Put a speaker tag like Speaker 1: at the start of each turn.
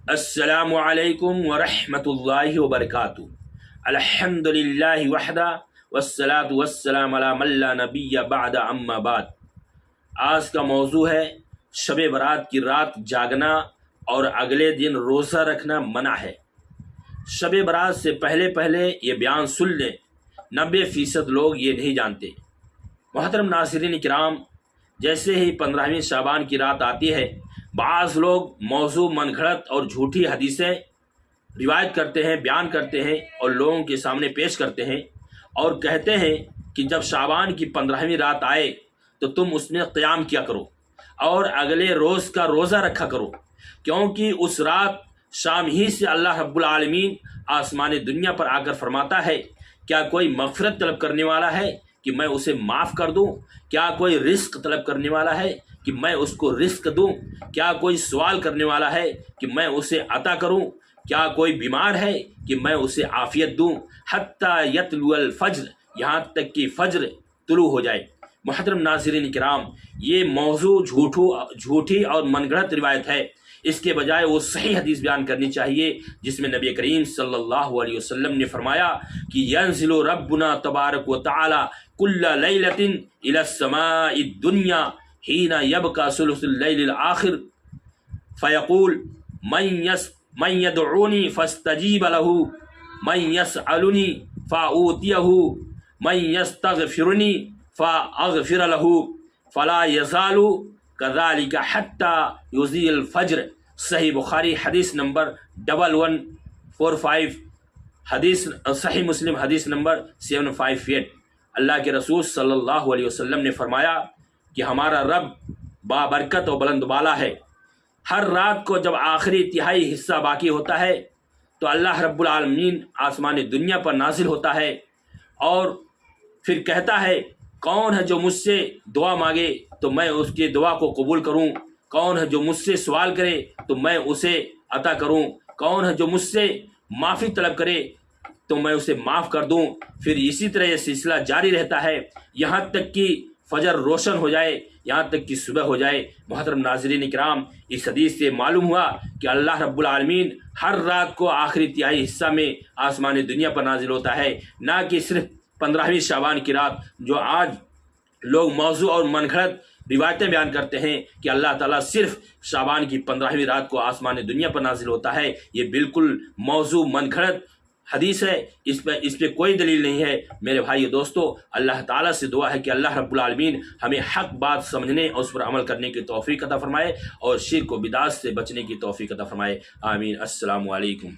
Speaker 1: السلام علیکم ورحمۃ اللہ وبرکاتہ۔ الحمد للہ وحدہ والصلاة والسلام علی من لا نبی بعد اما بعد۔ آج کا موضوع ہے شب برات کی رات جاگنا اور اگلے دن روزہ رکھنا منع ہے۔ شب برات سے پہلے یہ بیان سن لیں، 90% لوگ یہ نہیں جانتے۔ محترم ناظرین کرام، جیسے ہی 15ویں شعبان کی رات آتی ہے، بعض لوگ موضوع من گھڑت اور جھوٹی حدیثیں روایت کرتے ہیں، بیان کرتے ہیں اور لوگوں کے سامنے پیش کرتے ہیں اور کہتے ہیں کہ جب شعبان کی 15ویں رات آئے تو تم اس میں قیام کیا کرو اور اگلے روز کا روزہ رکھا کرو، کیونکہ اس رات شام ہی سے اللہ رب العالمین آسمان دنیا پر آ کر فرماتا ہے، کیا کوئی مغفرت طلب کرنے والا ہے کہ میں اسے معاف کر دوں؟ کیا کوئی رزق طلب کرنے والا ہے کہ میں اس کو رزق دوں؟ کیا کوئی سوال کرنے والا ہے کہ میں اسے عطا کروں؟ کیا کوئی بیمار ہے کہ میں اسے عافیت دوں؟ حتیٰ یطلع الفجر، یہاں تک کہ فجر طلوع ہو جائے۔ محترم ناظرین کرام، یہ موضوع جھوٹی اور من گھڑت روایت ہے۔ اس کے بجائے وہ صحیح حدیث بیان کرنی چاہیے جس میں نبی کریم صلی اللہ علیہ وسلم نے فرمایا کہ ینزل ربنا تبارک و تعالی کل لیلۃ الی السماء الدنیا حین یبقى ثلث اللیل الآخر فیقول من یدعونی فاستجیب له، من یسألنی فاعوتیہ، من یستغفرنی فاغفر له، فلا یزال کذالک حتی یضیء الفجر۔ صحیح بخاری حدیث نمبر 1145، حدیث صحیح مسلم حدیث نمبر 758۔ اللہ کے رسول صلی اللہ علیہ وسلم نے فرمایا کہ ہمارا رب بابرکت و بلند بالا ہے۔ ہر رات کو جب آخری تہائی حصہ باقی ہوتا ہے تو اللہ رب العالمین آسمان دنیا پر نازل ہوتا ہے اور پھر کہتا ہے، کون ہے جو مجھ سے دعا مانگے تو میں اس کی دعا کو قبول کروں؟ کون ہے جو مجھ سے سوال کرے تو میں اسے عطا کروں؟ کون ہے جو مجھ سے معافی طلب کرے تو میں اسے معاف کر دوں؟ پھر اسی طرح یہ سلسلہ جاری رہتا ہے یہاں تک کہ فجر روشن ہو جائے، یہاں تک کہ صبح ہو جائے۔ محترم ناظرین کرام، اس حدیث سے معلوم ہوا کہ اللہ رب العالمین ہر رات کو آخری تہائی حصہ میں آسمان دنیا پر نازل ہوتا ہے، نہ کہ صرف 15ویں شعبان کی رات۔ جو آج لوگ موضوع اور من گھڑت روایتیں بیان کرتے ہیں کہ اللہ تعالیٰ صرف شعبان کی 15ویں رات کو آسمان دنیا پر نازل ہوتا ہے، یہ بالکل موضوع من گھڑت حدیث ہے، اس پہ کوئی دلیل نہیں ہے۔ میرے بھائی دوستو، اللہ تعالیٰ سے دعا ہے کہ اللہ رب العالمین ہمیں حق بات سمجھنے اور اس پر عمل کرنے کی توفیق عطا فرمائے اور شرک و بدعت سے بچنے کی توفیق عطا فرمائے۔ آمین۔ السلام علیکم۔